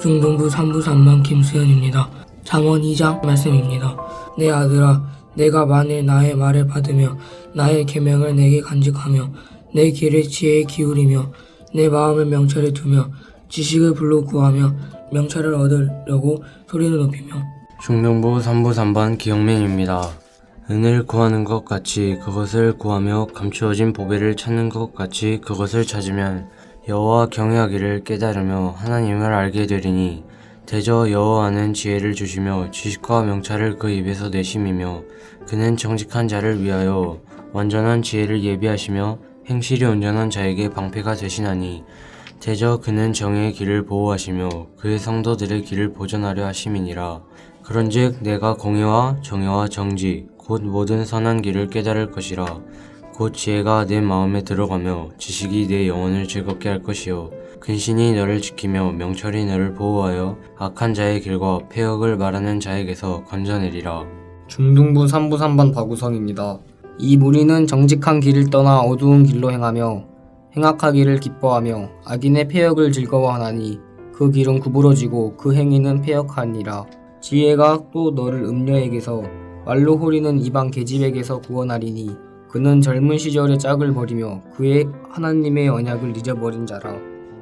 중등부 3부 3반 김수현입니다. 잠언 2장 말씀입니다. 내 아들아, 내가 만일 나의 말을 받으며 나의 계명을 내게 간직하며 내 길을 지혜에 기울이며 내 마음을 명철에 두며 지식을 불로 구하며 명철을 얻으려고 소리를 높이며. 중등부 3부 3반 기영민입니다. 은을 구하는 것 같이 그것을 구하며 감추어진 보배를 찾는 것 같이 그것을 찾으면 여호와 경외하기를 깨달으며 하나님을 알게 되리니 대저 여호와는 지혜를 주시며 지식과 명찰을 그 입에서 내심이며 그는 정직한 자를 위하여 완전한 지혜를 예비하시며 행실이 온전한 자에게 방패가 되시나니 대저 그는 정의의 길을 보호하시며 그의 성도들의 길을 보전하려 하심이니라. 그런즉 내가 공의와 정의와 정직 곧 모든 선한 길을 깨달을 것이라. 곧 지혜가 내 마음에 들어가며 지식이 내 영혼을 즐겁게 할 것이요 근신이 너를 지키며 명철이 너를 보호하여 악한 자의 길과 폐역을 말하는 자에게서 건져내리라. 중등부 3부 3반 박우성입니다. 이 무리는 정직한 길을 떠나 어두운 길로 행하며 행악하기를 기뻐하며 악인의 폐역을 즐거워하나니 그 길은 구부러지고 그 행위는 폐역하니라. 지혜가 또 너를 음녀에게서 말로 호리는 이방 계집에게서 구원하리니 그는 젊은 시절의 짝을 버리며 그의 하나님의 언약을 잊어버린 자라.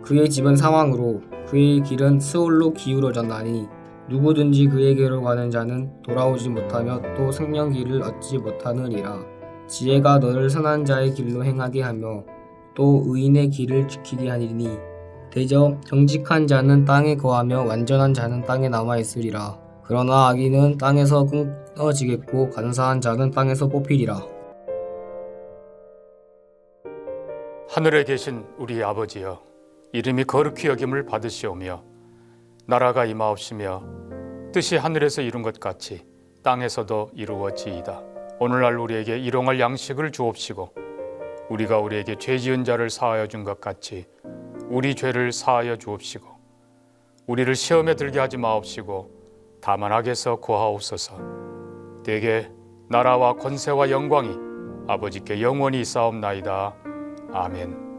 그의 집은 사왕으로 그의 길은 스올로 기울어졌나니 누구든지 그에게로 가는 자는 돌아오지 못하며 또 생명길을 얻지 못하느니라. 지혜가 너를 선한 자의 길로 행하게 하며 또 의인의 길을 지키게 하리니 대저 정직한 자는 땅에 거하며 완전한 자는 땅에 남아있으리라. 그러나 악인은 땅에서 끊어지겠고 간사한 자는 땅에서 뽑히리라. 하늘에 계신 우리 아버지여, 이름이 거룩히 여김을 받으시오며 나라가 임하옵시며 뜻이 하늘에서 이룬 것 같이 땅에서도 이루어지이다. 오늘날 우리에게 일용할 양식을 주옵시고 우리가 우리에게 죄 지은 자를 사하여 준 것 같이 우리 죄를 사하여 주옵시고 우리를 시험에 들게 하지 마옵시고 다만 악에서 구하옵소서. 대개 나라와 권세와 영광이 아버지께 영원히 있사옵나이다. 아멘.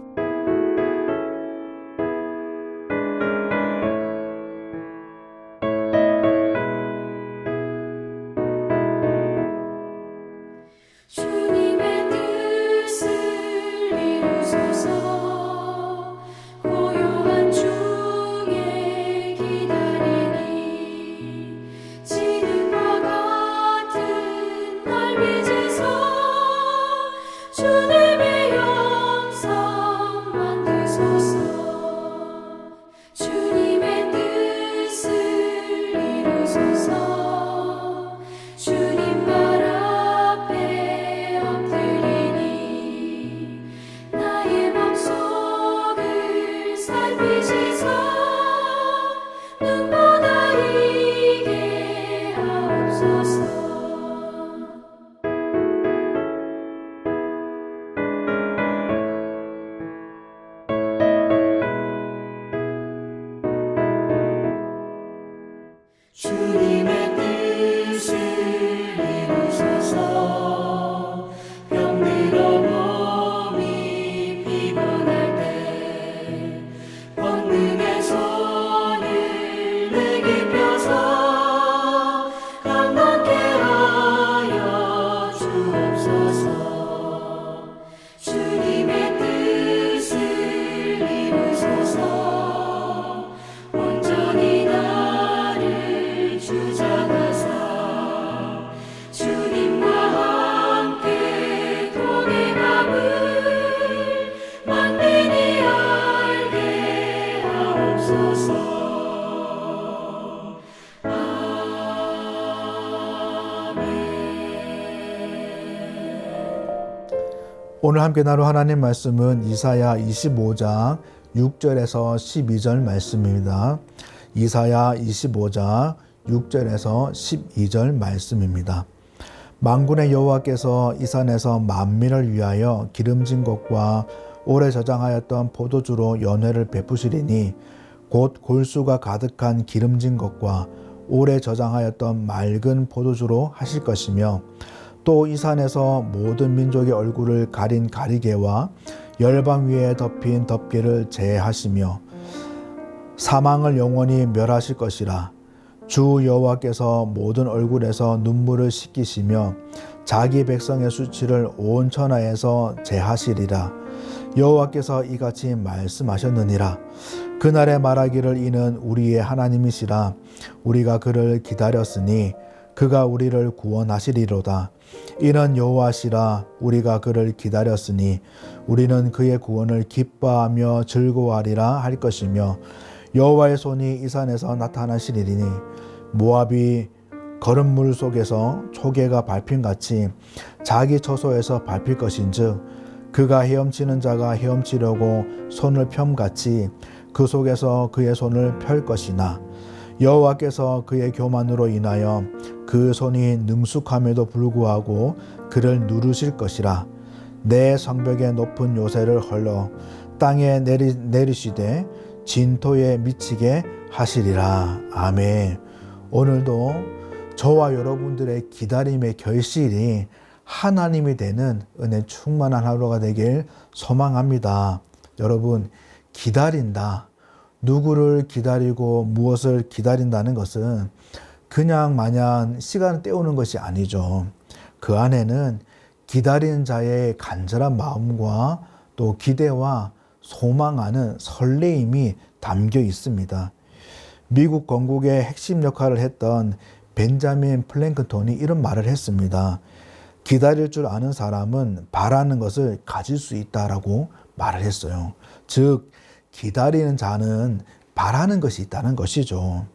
주님의 뜻을 이루소서. 고요한 중에 기다리니 지능과 같은 날 빚으소. 주님의 영성 만드소서. 주님의 뜻을 이루소서. 주님 발 앞에 엎드리니 나의 맘속을 살피시소. 눈보다 이게 하옵소서. 주님의 뜻을 이루소서. 병들어 몸이 피곤할 때 권능의 손을 내게 펴서 강건케 하여 주옵소서. 주님의 뜻을 이루소서. 온전히 나를 주장하사 주님과 함께 동행함을 만민이 알게 하옵소서. 오늘 함께 나눌 하나님 말씀은 이사야 25장 6절에서 12절 말씀입니다. 이사야 25장 6절에서 12절 말씀입니다. 만군의 여호와께서 이 산에서 만민을 위하여 기름진 것과 오래 저장하였던 포도주로 연회를 베푸시리니 곧 골수가 가득한 기름진 것과 오래 저장하였던 맑은 포도주로 하실 것이며 또 이 산에서 모든 민족의 얼굴을 가린 가리개와 열방 위에 덮인 덮개를 제하시며 사망을 영원히 멸하실 것이라. 주 여호와께서 모든 얼굴에서 눈물을 씻기시며 자기 백성의 수치를 온 천하에서 제하시리라. 여호와께서 이같이 말씀하셨느니라. 그날에 말하기를 이는 우리의 하나님이시라. 우리가 그를 기다렸으니 그가 우리를 구원하시리로다. 이는 여호와시라. 우리가 그를 기다렸으니 우리는 그의 구원을 기뻐하며 즐거워하리라 할 것이며 여호와의 손이 이 산에서 나타나시리니 모압이 거름물 속에서 초계가 밟힘같이 자기 처소에서 밟힐 것인즉 그가 헤엄치는 자가 헤엄치려고 손을 펴같이 그 속에서 그의 손을 펼 것이나 여호와께서 그의 교만으로 인하여 그 손이 능숙함에도 불구하고 그를 누르실 것이라. 내 성벽의 높은 요새를 헐러 땅에 내리시되 진토에 미치게 하시리라. 아멘. 오늘도 저와 여러분들의 기다림의 결실이 하나님이 되는 은혜 충만한 하루가 되길 소망합니다. 여러분, 기다린다. 누구를 기다리고 무엇을 기다린다는 것은 그냥 마냥 시간을 때우는 것이 아니죠. 그 안에는 기다리는 자의 간절한 마음과 또 기대와 소망하는 설레임이 담겨 있습니다. 미국 건국의 핵심 역할을 했던 벤자민 플랭크톤이 이런 말을 했습니다. 기다릴 줄 아는 사람은 바라는 것을 가질 수 있다라고 말을 했어요. 즉 기다리는 자는 바라는 것이 있다는 것이죠.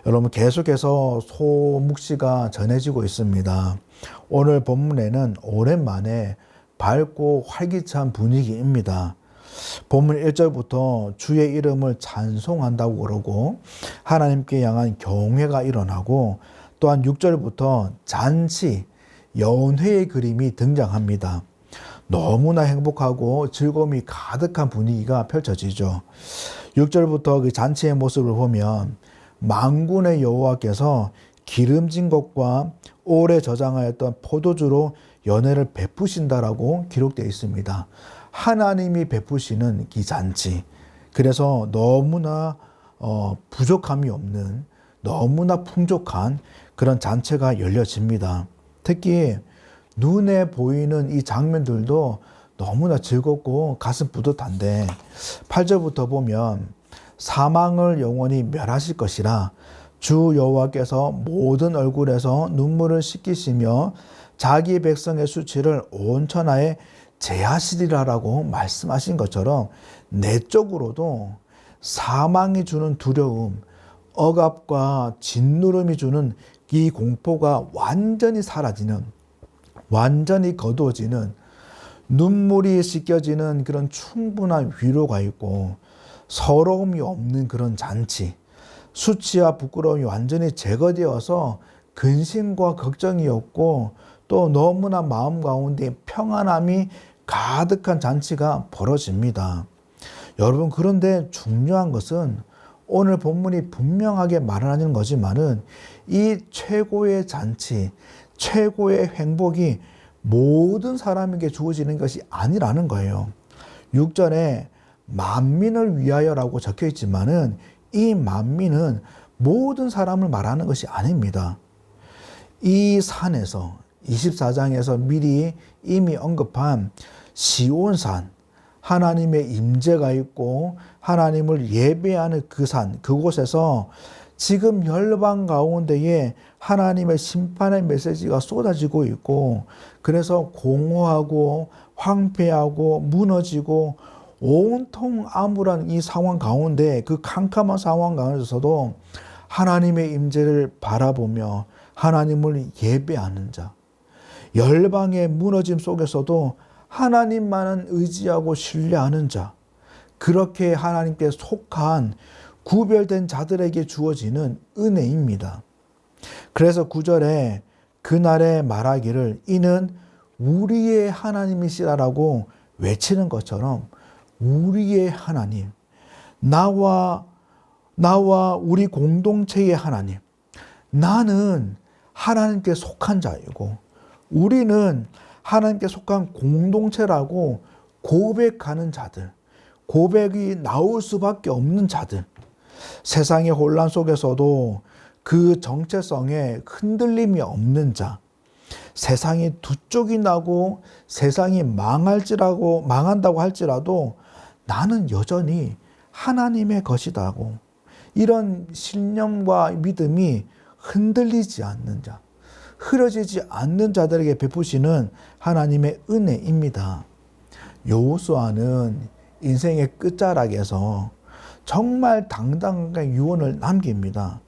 여러분, 계속해서 소묵시가 전해지고 있습니다. 오늘 본문에는 오랜만에 밝고 활기찬 분위기입니다. 본문 1절부터 주의 이름을 찬송한다고 그러고 하나님께 향한 경외가 일어나고, 또한 6절부터 잔치, 연회의 그림이 등장합니다. 너무나 행복하고 즐거움이 가득한 분위기가 펼쳐지죠. 6절부터 그 잔치의 모습을 보면 만군의 여호와께서 기름진 것과 오래 저장하였던 포도주로 연회를 베푸신다라고 기록되어 있습니다. 하나님이 베푸시는 이 잔치. 그래서 너무나 부족함이 없는, 너무나 풍족한 그런 잔치가 열려집니다. 특히 눈에 보이는 이 장면들도 너무나 즐겁고 가슴 뿌듯한데, 8절부터 보면 사망을 영원히 멸하실 것이라. 주 여호와께서 모든 얼굴에서 눈물을 씻기시며 자기 백성의 수치를 온 천하에 제하시리라라고 말씀하신 것처럼 내적으로도 사망이 주는 두려움, 억압과 짓누름이 주는 이 공포가 완전히 사라지는, 완전히 거두어지는, 눈물이 씻겨지는 그런 충분한 위로가 있고 서러움이 없는 그런 잔치, 수치와 부끄러움이 완전히 제거되어서 근심과 걱정이 없고 또 너무나 마음 가운데 평안함이 가득한 잔치가 벌어집니다. 여러분, 그런데 중요한 것은 오늘 본문이 분명하게 말하는 거지만은 이 최고의 잔치, 최고의 행복이 모든 사람에게 주어지는 것이 아니라는 거예요. 6절에 만민을 위하여라고 적혀 있지만은 이 만민은 모든 사람을 말하는 것이 아닙니다. 이 산에서 24장에서 미리 이미 언급한 시온산, 하나님의 임재가 있고 하나님을 예배하는 그 산, 그곳에서 지금 열방 가운데에 하나님의 심판의 메시지가 쏟아지고 있고, 그래서 공허하고 황폐하고 무너지고 온통 암울한 이 상황 가운데, 그 캄캄한 상황 가운데서도 하나님의 임재를 바라보며 하나님을 예배하는 자, 열방의 무너짐 속에서도 하나님만은 의지하고 신뢰하는 자, 그렇게 하나님께 속한 구별된 자들에게 주어지는 은혜입니다. 그래서 9절에 그날에 말하기를 이는 우리의 하나님이시라라고 외치는 것처럼, 우리의 하나님, 나와 우리 공동체의 하나님, 나는 하나님께 속한 자이고 우리는 하나님께 속한 공동체라고 고백하는 자들, 고백이 나올 수밖에 없는 자들, 세상의 혼란 속에서도 그 정체성에 흔들림이 없는 자, 세상이 두 쪽이 나고 세상이 망한다고 할지라도 나는 여전히 하나님의 것이다고, 이런 신념과 믿음이 흔들리지 않는 자, 흐려지지 않는 자들에게 베푸시는 하나님의 은혜입니다. 여호수아는 인생의 끝자락에서 정말 당당하게 유언을 남깁니다.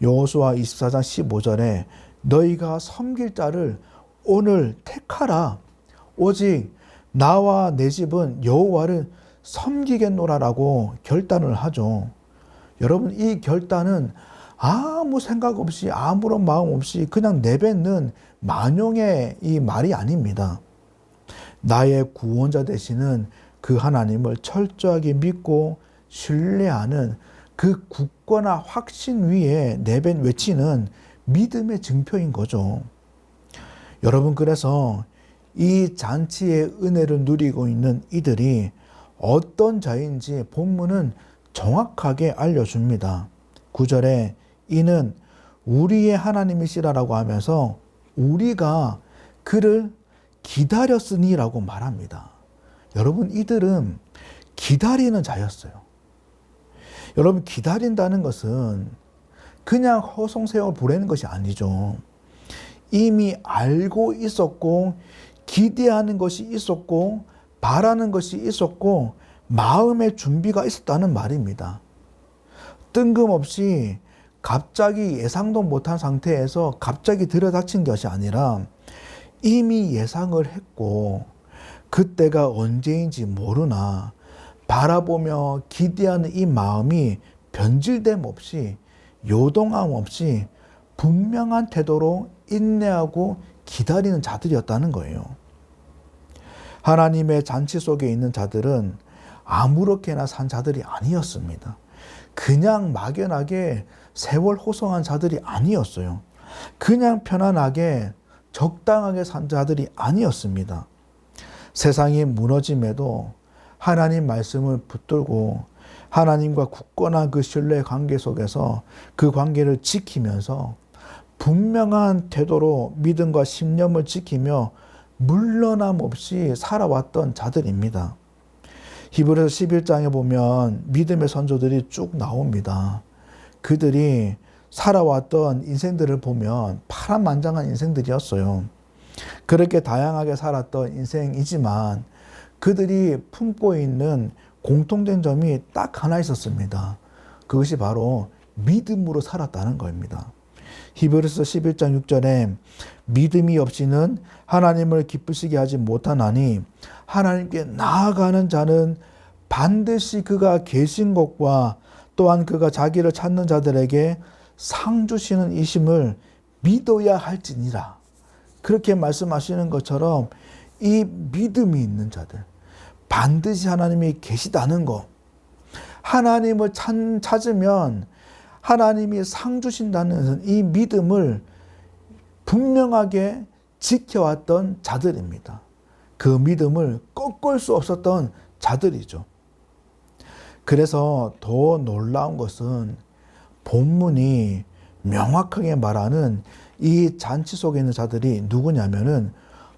여호수아 24장 15절에 너희가 섬길 자를 오늘 택하라. 오직 나와 내 집은 여호와를 섬기겠노라라고 결단을 하죠. 여러분, 이 결단은 아무 생각 없이 아무런 마음 없이 그냥 내뱉는 만용의 이 말이 아닙니다. 나의 구원자 되시는 그 하나님을 철저하게 믿고 신뢰하는 그 굳건한 확신 위에 외치는 믿음의 증표인 거죠. 여러분, 그래서 이 잔치의 은혜를 누리고 있는 이들이 어떤 자인지 본문은 정확하게 알려줍니다. 9절에 이는 우리의 하나님이시라라고 하면서 우리가 그를 기다렸으니라고 말합니다. 여러분, 이들은 기다리는 자였어요. 여러분, 기다린다는 것은 그냥 허송세월 보내는 것이 아니죠. 이미 알고 있었고 기대하는 것이 있었고 바라는 것이 있었고 마음의 준비가 있었다는 말입니다. 뜬금없이 갑자기 예상도 못한 상태에서 갑자기 들여닥친 것이 아니라 이미 예상을 했고 그때가 언제인지 모르나 바라보며 기대하는 이 마음이 변질됨 없이 요동함 없이 분명한 태도로 인내하고 기다리는 자들이었다는 거예요. 하나님의 잔치 속에 있는 자들은 아무렇게나 산 자들이 아니었습니다. 그냥 막연하게 세월 호송한 자들이 아니었어요. 그냥 편안하게 적당하게 산 자들이 아니었습니다. 세상이 무너짐에도 하나님 말씀을 붙들고 하나님과 굳건한 그 신뢰 관계 속에서 그 관계를 지키면서 분명한 태도로 믿음과 신념을 지키며 물러남 없이 살아왔던 자들입니다. 히브리서 11장에 보면 믿음의 선조들이 쭉 나옵니다. 그들이 살아왔던 인생들을 보면 파란만장한 인생들이었어요. 그렇게 다양하게 살았던 인생이지만 그들이 품고 있는 공통된 점이 딱 하나 있었습니다. 그것이 바로 믿음으로 살았다는 겁니다. 히브리서 11장 6절에 믿음이 없이는 하나님을 기쁘시게 하지 못하나니 하나님께 나아가는 자는 반드시 그가 계신 곳과 또한 그가 자기를 찾는 자들에게 상 주시는 이심을 믿어야 할지니라. 그렇게 말씀하시는 것처럼 이 믿음이 있는 자들, 반드시 하나님이 계시다는 것, 하나님을 찾으면 하나님이 상 주신다는 이 믿음을 분명하게 지켜왔던 자들입니다. 그 믿음을 꺾을 수 없었던 자들이죠. 그래서 더 놀라운 것은 본문이 명확하게 말하는 이 잔치 속에 있는 자들이 누구냐면은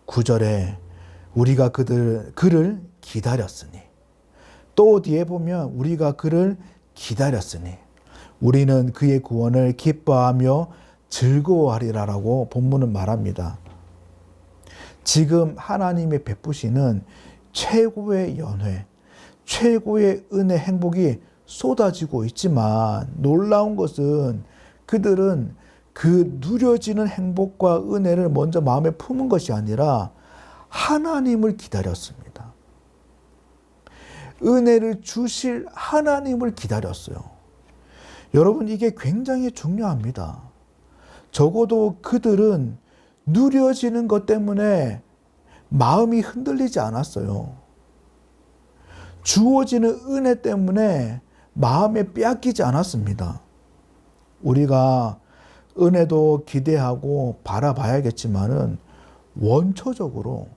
9절에 우리가 그를 기다렸으니, 또 뒤에 보면 우리가 그를 기다렸으니 우리는 그의 구원을 기뻐하며 즐거워하리라라고 본문은 말합니다. 지금 하나님의 베푸시는 최고의 연회, 최고의 은혜, 행복이 쏟아지고 있지만 놀라운 것은 그들은 그 누려지는 행복과 은혜를 먼저 마음에 품은 것이 아니라 하나님을 기다렸습니다. 은혜를 주실 하나님을 기다렸어요. 여러분, 이게 굉장히 중요합니다. 적어도 그들은 누려지는 것 때문에 마음이 흔들리지 않았어요. 주어지는 은혜 때문에 마음에 빼앗기지 않았습니다. 우리가 은혜도 기대하고 바라봐야겠지만은 원초적으로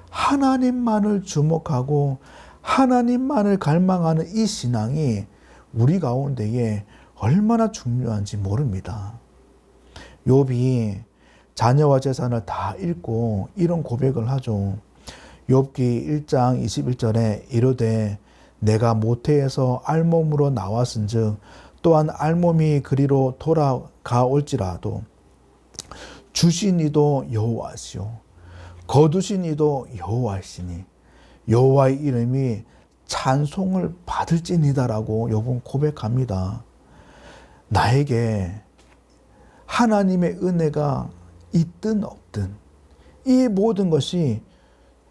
하나님만을 주목하고 하나님만을 갈망하는 이 신앙이 우리 가운데에 얼마나 중요한지 모릅니다. 욥이 자녀와 재산을 다 잃고 이런 고백을 하죠. 욥기 1장 21절에 이르되 내가 모태에서 알몸으로 나왔은즉 또한 알몸이 그리로 돌아가올지라도 주신 이도 여호와시오 거두신 이도 여호와시니 여호와의 이름이 찬송을 받을지니다라고 욥은 고백합니다. 나에게 하나님의 은혜가 있든 없든 이 모든 것이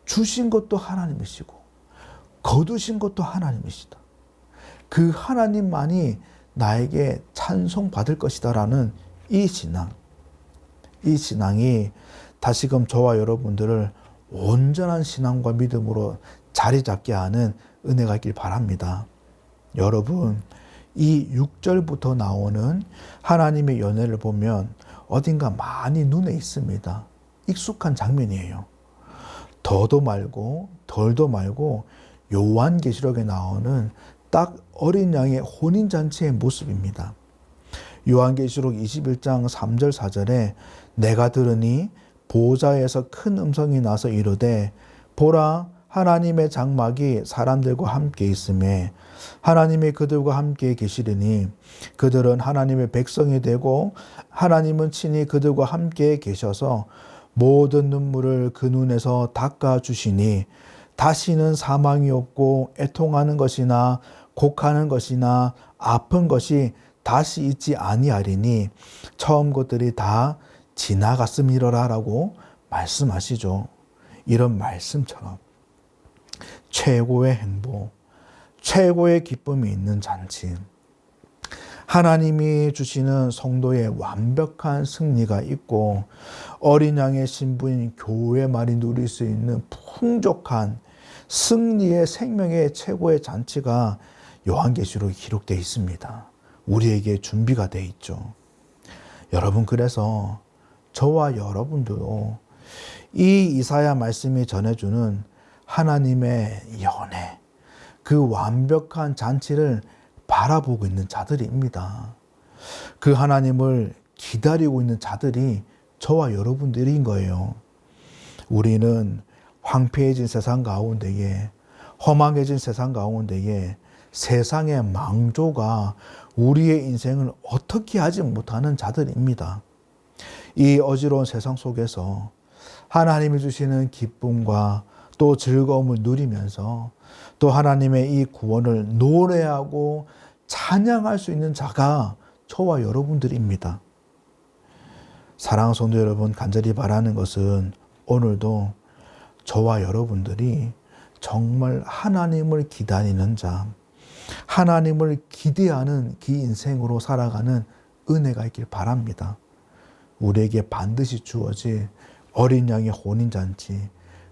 주신 것도 하나님이시고 거두신 것도 하나님이시다. 그 하나님만이 나에게 찬송받을 것이다라는 이 신앙이 다시금 저와 여러분들을 온전한 신앙과 믿음으로 자리 잡게 하는 은혜가 있길 바랍니다. 여러분, 이 6절부터 나오는 하나님의 연애를 보면 어딘가 많이 눈에 있습니다. 익숙한 장면이에요. 더도 말고 덜도 말고 요한계시록에 나오는 딱 어린 양의 혼인잔치의 모습입니다. 요한계시록 21장 3절 4절에 내가 들으니 보좌에서 큰 음성이 나서 이르되 보라 하나님의 장막이 사람들과 함께 있음에 하나님이 그들과 함께 계시리니 그들은 하나님의 백성이 되고 하나님은 친히 그들과 함께 계셔서 모든 눈물을 그 눈에서 닦아주시니 다시는 사망이 없고 애통하는 것이나 곡하는 것이나 아픈 것이 다시 있지 아니하리니 처음 것들이 다 지나갔음이로라라고 말씀하시죠. 이런 말씀처럼 최고의 행복, 최고의 기쁨이 있는 잔치, 하나님이 주시는 성도의 완벽한 승리가 있고 어린 양의 신부인 교회만이 누릴 수 있는 풍족한 승리의 생명의 최고의 잔치가 요한계시록에 기록되어 있습니다. 우리에게 준비가 되어 있죠. 여러분, 그래서 저와 여러분도 이 이사야 말씀이 전해주는 하나님의 연애, 그 완벽한 잔치를 바라보고 있는 자들입니다. 그 하나님을 기다리고 있는 자들이 저와 여러분들인 거예요. 우리는 황폐해진 세상 가운데에, 험악해진 세상 가운데에 세상의 망조가 우리의 인생을 어떻게 하지 못하는 자들입니다. 이 어지러운 세상 속에서 하나님이 주시는 기쁨과 또 즐거움을 누리면서 또 하나님의 이 구원을 노래하고 찬양할 수 있는 자가 저와 여러분들입니다. 사랑하는 성도 여러분, 간절히 바라는 것은 오늘도 저와 여러분들이 정말 하나님을 기다리는 자, 하나님을 기대하는 그 인생으로 살아가는 은혜가 있길 바랍니다. 우리에게 반드시 주어질 어린 양의 혼인잔치,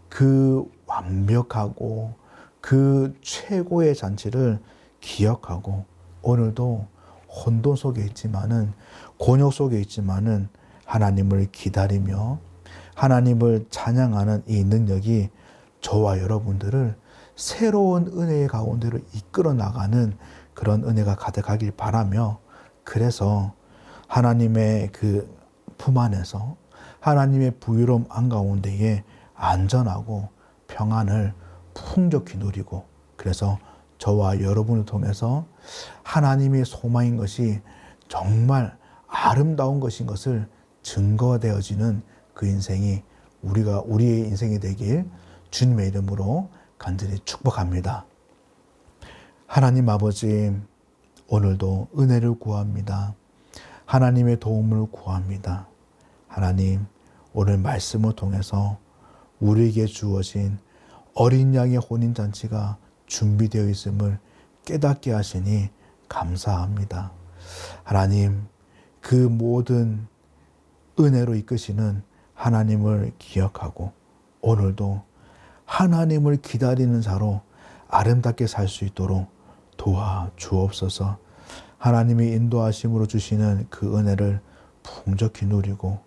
그 완벽하고 그 최고의 잔치를 기억하고 오늘도 혼돈 속에 있지만은, 곤욕 속에 있지만은 하나님을 기다리며 하나님을 찬양하는 이 능력이 저와 여러분들을 새로운 은혜의 가운데로 이끌어 나가는 그런 은혜가 가득하길 바라며, 그래서 하나님의 그 품 안에서 하나님의 부유로움 안가운데에 안전하고 평안을 풍족히 누리고, 그래서 저와 여러분을 통해서 하나님의 소망인 것이 정말 아름다운 것인 것을 증거되어지는 그 인생이 우리의 인생이 되길 주님의 이름으로 간절히 축복합니다. 하나님 아버지, 오늘도 은혜를 구합니다. 하나님의 도움을 구합니다. 하나님, 오늘 말씀을 통해서 우리에게 주어진 어린 양의 혼인잔치가 준비되어 있음을 깨닫게 하시니 감사합니다. 하나님, 그 모든 은혜로 이끄시는 하나님을 기억하고 오늘도 하나님을 기다리는 자로 아름답게 살 수 있도록 도와주옵소서. 하나님이 인도하심으로 주시는 그 은혜를 풍족히 누리고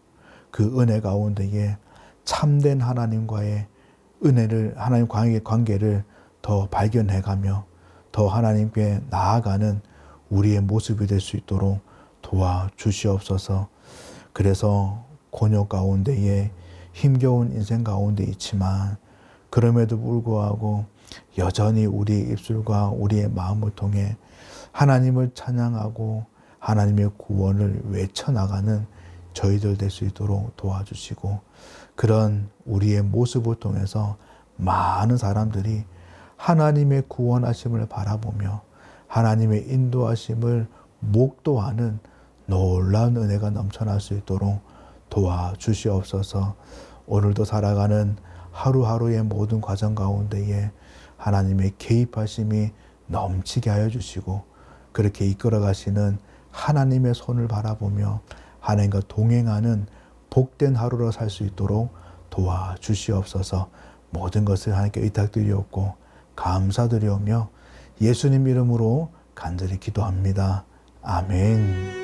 그 은혜 가운데에 참된 하나님과의 은혜를, 하나님과의 관계를 더 발견해가며 더 하나님께 나아가는 우리의 모습이 될 수 있도록 도와주시옵소서. 그래서 고뇌 가운데에 힘겨운 인생 가운데 있지만 그럼에도 불구하고 여전히 우리의 입술과 우리의 마음을 통해 하나님을 찬양하고 하나님의 구원을 외쳐나가는 저희들 될 수 있도록 도와주시고, 그런 우리의 모습을 통해서 많은 사람들이 하나님의 구원하심을 바라보며 하나님의 인도하심을 목도하는 놀라운 은혜가 넘쳐날 수 있도록 도와주시옵소서. 오늘도 살아가는 하루하루의 모든 과정 가운데에 하나님의 개입하심이 넘치게 하여 주시고, 그렇게 이끌어 가시는 하나님의 손을 바라보며 하나님과 동행하는 복된 하루로 살 수 있도록 도와주시옵소서. 모든 것을 하나님께 의탁드리옵고 감사드리오며 예수님 이름으로 간절히 기도합니다. 아멘.